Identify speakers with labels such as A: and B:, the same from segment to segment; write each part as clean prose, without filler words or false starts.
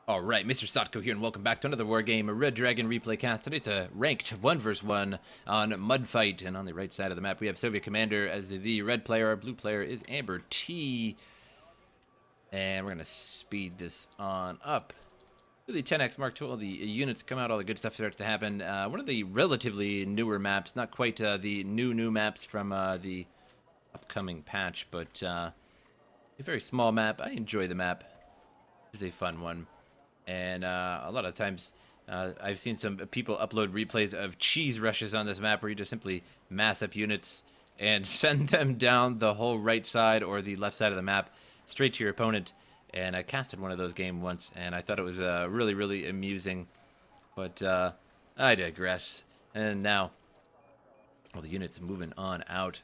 A: Alright, MrSotko here, and welcome back to another Wargame, a Red Dragon replay cast. Today it's a ranked 1 vs 1 on Mudfight, and on the right side of the map we have Soviet Komander as the red player. Our blue player is AmberT, and we're going to speed this on up to the 10x mark to all the units come out, all the good stuff starts to happen. One of the relatively newer maps, not quite the new maps from the upcoming patch, but a very small map. I enjoy the map. It's a fun one. And a lot of times I've seen some people upload replays of cheese rushes on this map where you just simply mass up units and send them down the whole right side or the left side of the map straight to your opponent. And I casted one of those games once, and I thought it was really, really amusing. But I digress. And now, all the units moving on out.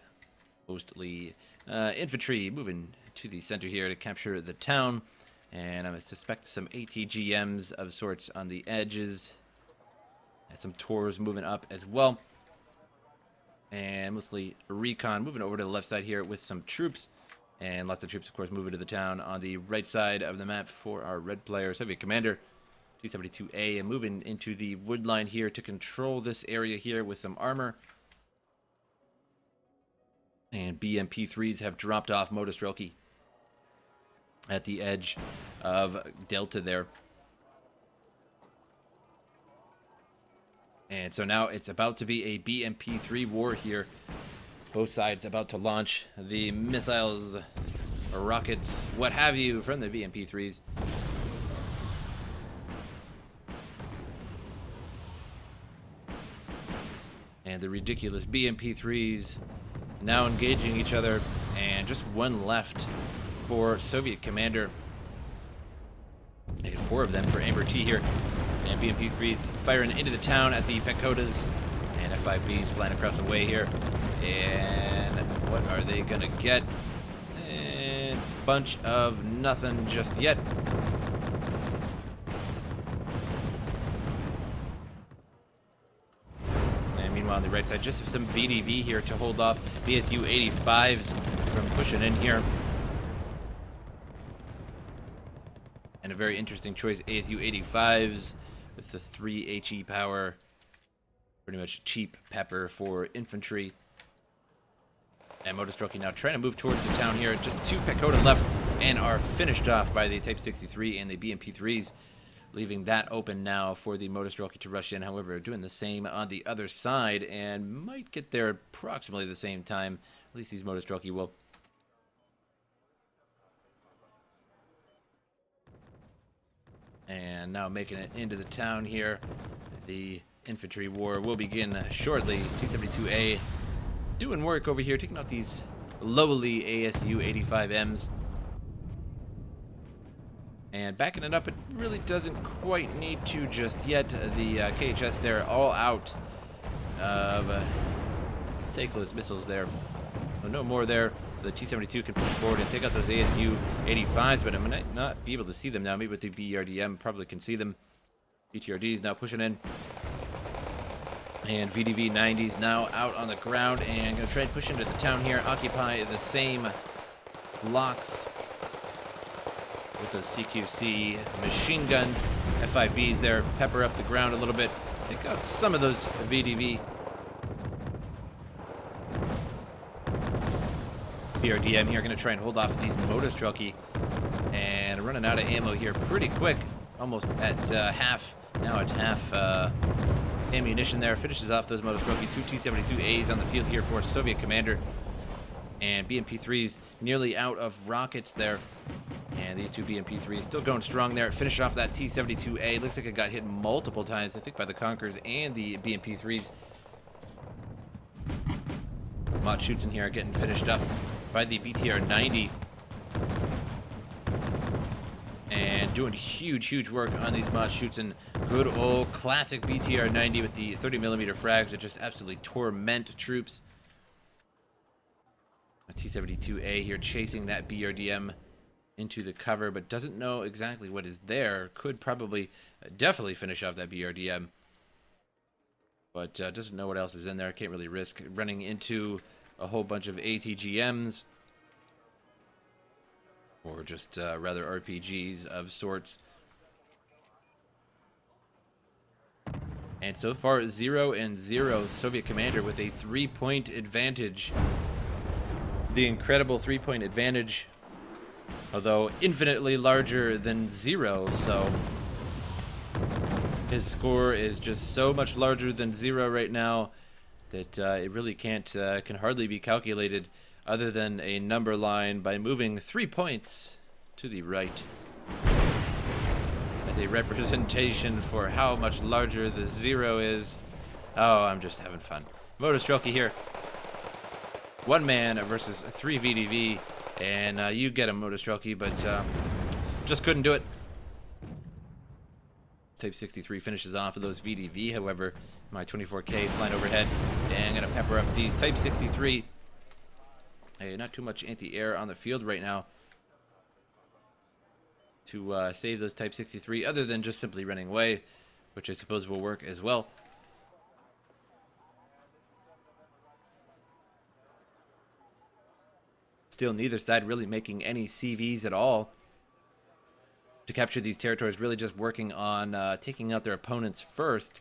A: Mostly infantry moving to the center here to capture the town. And I suspect some ATGMs of sorts on the edges. And some Tors moving up as well. And mostly recon moving over to the left side here with some troops. And lots of troops, of course, moving to the town on the right side of the map for our red player, Soviet Komander, 272A, and moving into the wood line here to control this area here with some armor. And BMP3s have dropped off MrSotko at the edge of Delta there. And so now it's about to be a BMP3 war here. Both sides about to launch the missiles, rockets, what have you, from the BMP3s. And the ridiculous BMP3s now engaging each other, and just one left for Soviet Komander. And 4 of them for AmberT here. And BMP3s firing into the town at the Pekotas. And F5Bs flying across the way here. And what are they going to get? And bunch of nothing just yet. And meanwhile on the right side, just some VDV here to hold off BSU 85s from pushing in here. And a very interesting choice, ASU 85s with the 3 HE power. Pretty much cheap pepper for infantry. And MrSotko now trying to move towards the town here. Just 2 Pekota left and are finished off by the Type 63 and the BMP3s. Leaving that open now for the MrSotko to rush in. However, doing the same on the other side and might get there approximately the same time. At least these MrSotko will. And now making it into the town here. The infantry war will begin shortly. T-72A doing work over here, taking out these lowly ASU 85Ms. And backing it up, it really doesn't quite need to just yet. The KHS there all out of Stakeless missiles there. So no more there. The T-72 can push forward and take out those ASU 85s, but I might not be able to see them now. Maybe with the BRDM, probably can see them. BTRDs now pushing in. And VDV 90s now out on the ground and going to try and push into the town here. Occupy the same blocks with those CQC machine guns. F5Bs there, pepper up the ground a little bit. Take out some of those VDV. BRDM here, going to try and hold off these MrSotko, and running out of ammo here pretty quick, almost at half, now at half ammunition there. Finishes off those MrSotko. 2 T-72As on the field here for Soviet Komander, and BMP3s nearly out of rockets there, and these 2 BMP3s still going strong there. Finish off that T-72A. Looks like it got hit multiple times, I think, by the Conquerors and the BMP3s. Mott shoots in here getting finished up by the BTR-90. And doing huge work on these Mott shoots, and good old classic BTR-90 with the 30mm frags that just absolutely torment troops. A T-72A here chasing that BRDM into the cover, but doesn't know exactly what is there. Could probably definitely finish off that BRDM, but doesn't know what else is in there. Can't really risk running into a whole bunch of ATGMs or just rather RPGs of sorts. And so far, 0-0. Soviet Komander with a 3-point advantage. The incredible 3-point advantage, although infinitely larger than 0, so his score is just so much larger than 0 right now that it really can hardly be calculated other than a number line by moving 3 points to the right. As a representation for how much larger the 0 is. Oh, I'm just having fun. MrSotko here. 1 man versus 3 VDV, and you get him, MrSotko, but just couldn't do it. Type 63 finishes off of those VDV, however, my 24K flying overhead, and gonna pepper up these Type 63. Hey, not too much anti-air on the field right now to save those Type 63, other than just simply running away, which I suppose will work as well. Still, neither side really making any CVs at all to capture these territories, really just working on taking out their opponents first,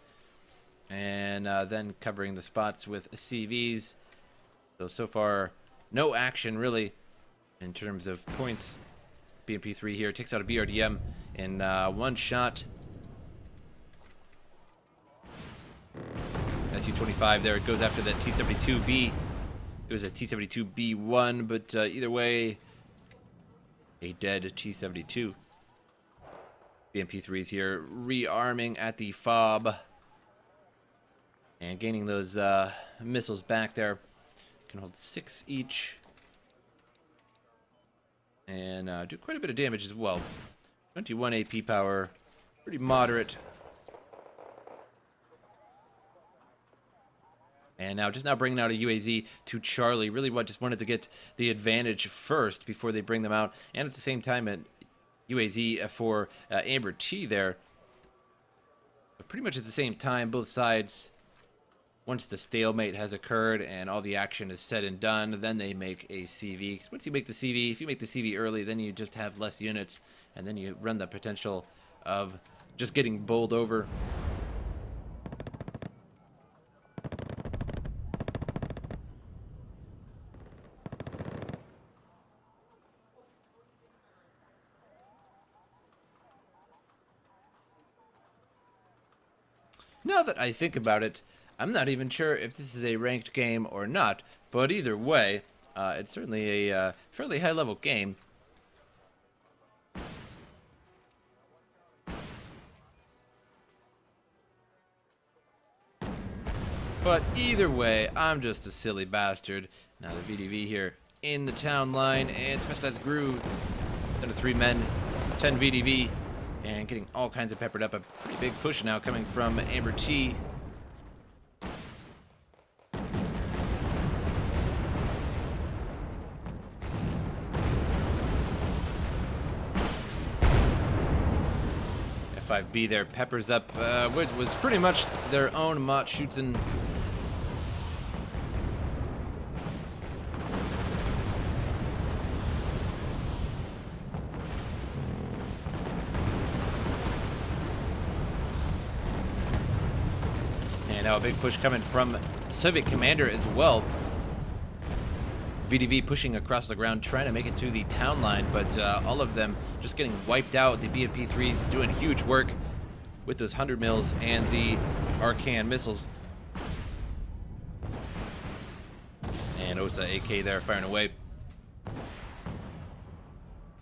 A: and then covering the spots with CVs. So far, no action really in terms of points. BMP3 here takes out a BRDM in 1 shot. SU-25 there, it goes after that T-72B. It was a T-72B1, but either way, a dead T-72. BMP3s here rearming at the FOB and gaining those missiles back there. Can hold 6 each and do quite a bit of damage as well. 21 AP power, pretty moderate. And now just bringing out a UAZ to Charlie. Really just wanted to get the advantage first before they bring them out. And at the same time, a UAZ for AmberT there. But pretty much at the same time, both sides, once the stalemate has occurred and all the action is said and done, then they make a CV. 'Cause once you make the CV, if you make the CV early, then you just have less units. And then you run the potential of just getting bowled over. Now that I think about it, I'm not even sure if this is a ranked game or not, but either way, it's certainly a fairly high-level game. But either way, I'm just a silly bastard. Now the VDV here in the town line, and Specialized Groove, down to 3 men, 10 VDV. And getting all kinds of peppered up. A pretty big push now coming from AmberT. F5B there peppers up, which was pretty much their own Mott Schützen. Now a big push coming from Soviet Komander as well. VDV pushing across the ground, trying to make it to the town line, but all of them just getting wiped out. The BMP3s doing huge work with those 100 mils and the Arcan missiles. And OSA AK there firing away.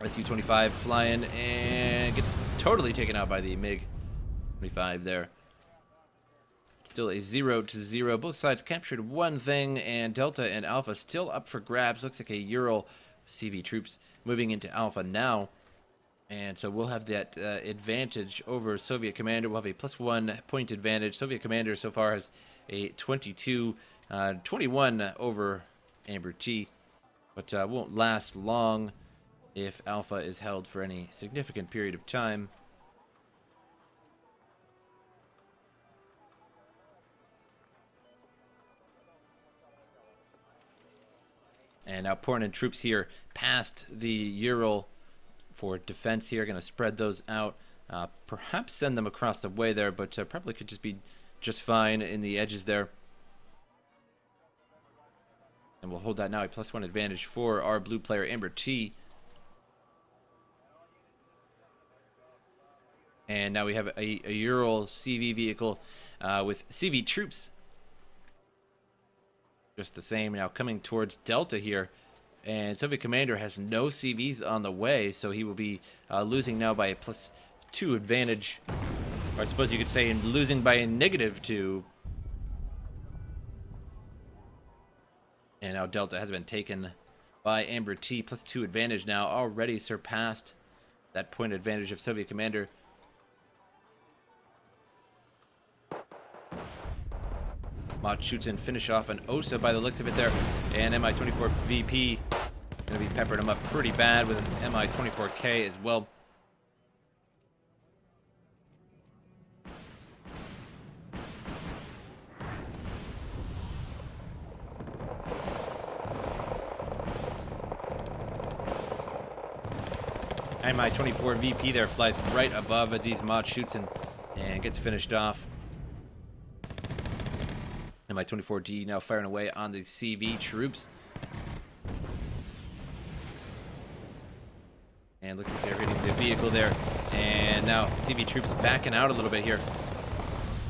A: SU-25 flying and gets totally taken out by the MiG-25 there. Still a 0-0. Both sides captured one thing, and Delta and Alpha still up for grabs. Looks like a Ural CV troops moving into Alpha now. And so we'll have that advantage over Soviet Komander. We'll have a +1 point advantage. Soviet Komander so far has a 21 over AmberT. But won't last long if Alpha is held for any significant period of time. And now pouring in troops here past the Ural for defense here. Going to spread those out. Perhaps send them across the way there, but probably could just be just fine in the edges there. And we'll hold that now, a +1 advantage for our blue player, AmberT. And now we have a Ural CV vehicle with CV troops. Just the same. Now coming towards Delta here. And Soviet Komander has no CVs on the way, so he will be losing now by a +2 advantage. Or I suppose you could say losing by a -2. And now Delta has been taken by AmberT. +2 advantage now, already surpassed that point advantage of Soviet Komander. Mod shoots in, finish off an OSA by the looks of it there. And Mi-24 VP going to be peppering him up pretty bad with an Mi-24K as well. Mi-24 VP there flies right above these mod shoots and gets finished off. Mi-24D now firing away on the CV troops. And looks like they're hitting the vehicle there. And now CV troops backing out a little bit here.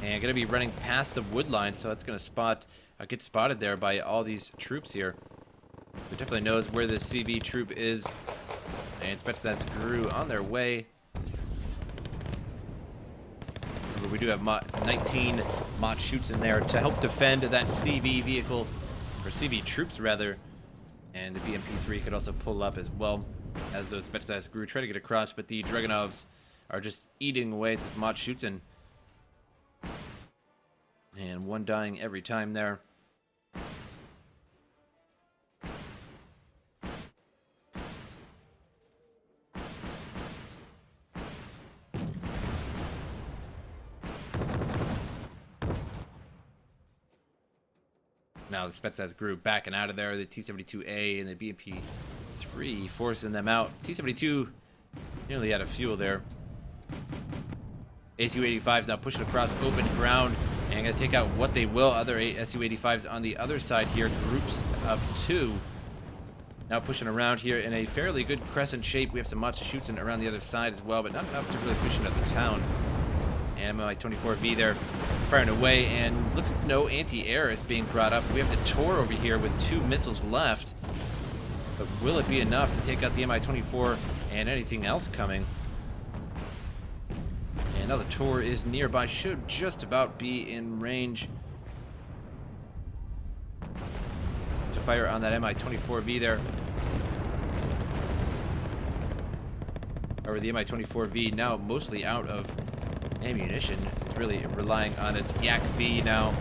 A: And going to be running past the wood line, so that's going to get spotted there by all these troops here. It definitely knows where the CV troop is. And Spetsnaz GRU on their way. Remember, we do have 19 mod shoots in there to help defend that CV vehicle, or CV troops rather. And the BMP-3 could also pull up as well as those Spetsnaz GRU try to get across, but the Dragunovs are just eating away at this mod shoots and one dying every time there. Now the Spetsnaz GRU backing out of there. The T-72A and the BMP-3 forcing them out. T-72 nearly out of fuel there. Su-85s now pushing across open ground and going to take out what they will. Other Su-85s on the other side here. Groups of 2. Now pushing around here in a fairly good crescent shape. We have some mod shoots in around the other side as well, but not enough to really push into the town. And Mi-24V there firing away, and looks like no anti-air is being brought up. We have the Tor over here with 2 missiles left, but will it be enough to take out the Mi-24 and anything else coming? And now the Tor is nearby, should just about be in range to fire on that Mi-24V there. Or the Mi-24V now mostly out of ammunition. It's really relying on its Yak B now.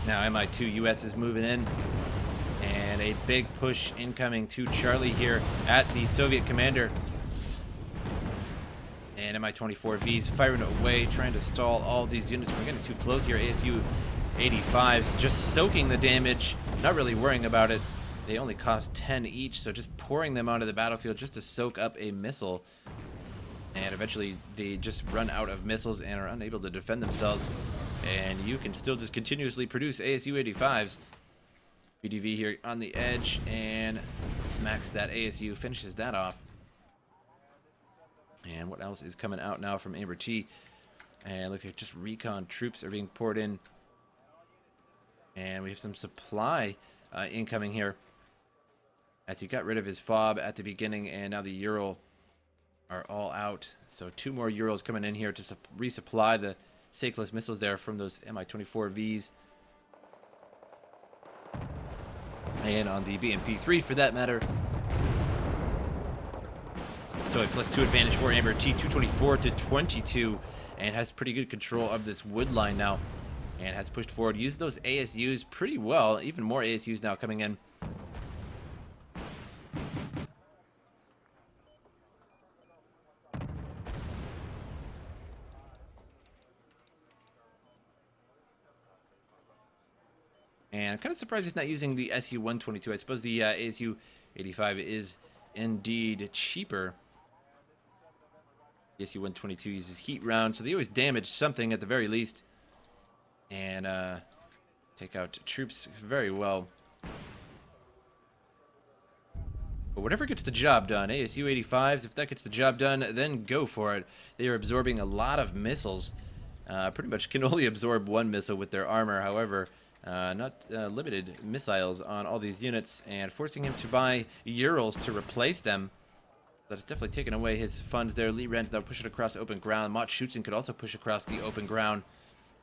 A: Now Mi-2 US is moving in, and a big push incoming to Charlie here at the Soviet Komander. And Mi-24V's firing away, trying to stall all these units. We're getting too close here. ASU-85s just soaking the damage, not really worrying about it. They only cost 10 each, so just pouring them onto the battlefield just to soak up a missile. And eventually they just run out of missiles and are unable to defend themselves. And you can still just continuously produce ASU-85s. PDV here on the edge and smacks that ASU, finishes that off. And what else is coming out now from AmberT? And looks like just recon troops are being poured in. And we have some supply incoming here, as he got rid of his fob at the beginning, and now the Ural are all out. So 2 more Urals coming in here to resupply the Cyclos missiles there from those Mi-24Vs. And on the BMP-3 for that matter. So a +2 advantage for AmberT, 224 to 22, and has pretty good control of this wood line now. And has pushed forward, used those ASUs pretty well. Even more ASUs now coming in. And I'm kind of surprised he's not using the Su-122. I suppose the ASU 85 is indeed cheaper. ASU 122 uses heat round, so they always damage something at the very least. And take out troops very well. But whatever gets the job done, ASU 85s, if that gets the job done, then go for it. They are absorbing a lot of missiles. Pretty much can only absorb one missile with their armor, however, not limited missiles on all these units, and forcing him to buy Urals to replace them. That is definitely taken away his funds there. Lee Rand's now pushing across open ground. Mott Schutzen could also push across the open ground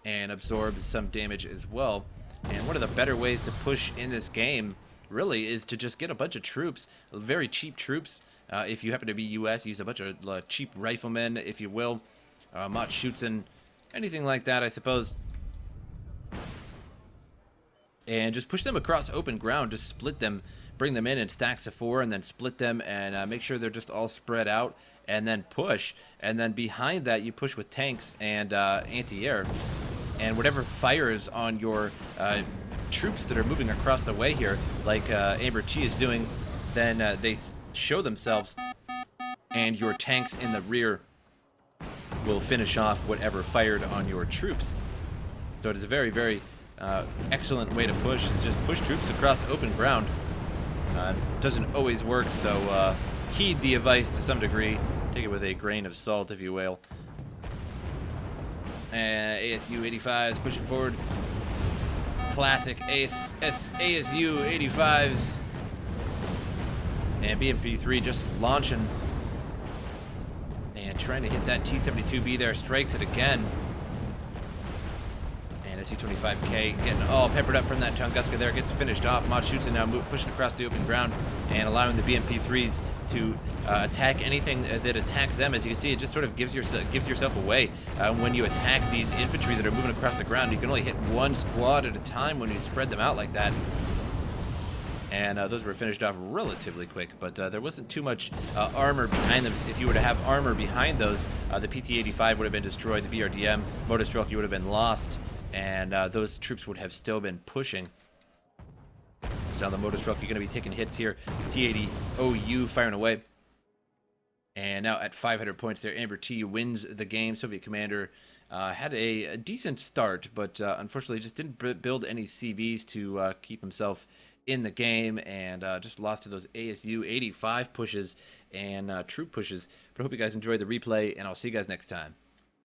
A: and absorb some damage as well. And one of the better ways to push in this game, really, is to just get a bunch of troops, very cheap troops. If you happen to be U.S., use a bunch of cheap riflemen, if you will. Mott Schutzen, anything like that, I suppose. And just push them across open ground, just split them, bring them in stacks of 4, and then split them, and make sure they're just all spread out, and then push. And then behind that, you push with tanks and anti-air. And whatever fires on your troops that are moving across the way here, like AmberT is doing, then they show themselves, and your tanks in the rear will finish off whatever fired on your troops. So it is a very, very excellent way to push, is just push troops across open ground. Doesn't always work, so heed the advice to some degree. Take it with a grain of salt, if you will. ASU 85s pushing forward. Classic ASU 85s. And BMP3 just launching. And trying to hit that T-72B there. Strikes it again. And SU-25K getting all peppered up from that Tunguska there. Gets finished off. Mott Schutzen now pushing across the open ground and allowing the BMP3s to attack anything that attacks them. As you can see, it just sort of gives yourself away. When you attack these infantry that are moving across the ground, you can only hit one squad at a time when you spread them out like that. And those were finished off relatively quick, but there wasn't too much armor behind them. If you were to have armor behind those, the PT-85 would have been destroyed, the BRDM, MrSotko would have been lost, and those troops would have still been pushing. So on the MrSotko, you're going to be taking hits here. T-80 OU firing away. And now at 500 points there, AmberT wins the game. Soviet Komander had a decent start, but unfortunately just didn't build any CVs to keep himself in the game, and just lost to those ASU 85 pushes and troop pushes. But I hope you guys enjoyed the replay, and I'll see you guys next time.